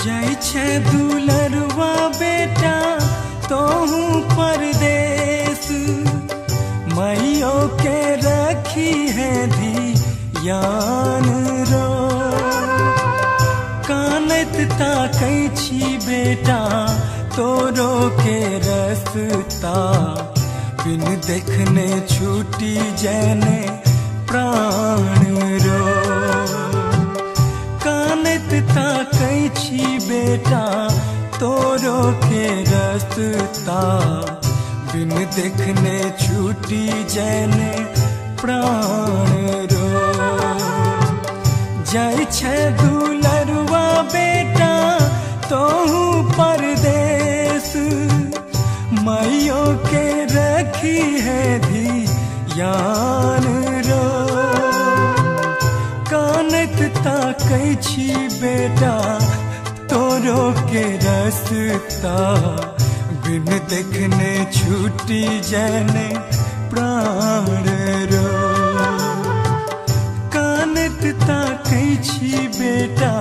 जाय छे दुलरवा बेटा तोहू परदेस, माइयो के रखी है धियान रो। कानत ताकै छी बेटा तोरो के रसता, बिन देखने छूटी जैने प्राण रो। कानत ताकै छी बेटा तोरो के रसता, बिन देखने छूटी जैने प्राण रो। जाय छे दुलरवा बेटा तोहू परदेस, माइयो के रखी है धियान रो। कानत ताकै छी बेटा तोरो के रसता, बिन देखने छूटी जैने प्राण रो। कानत ताकै छी बेटा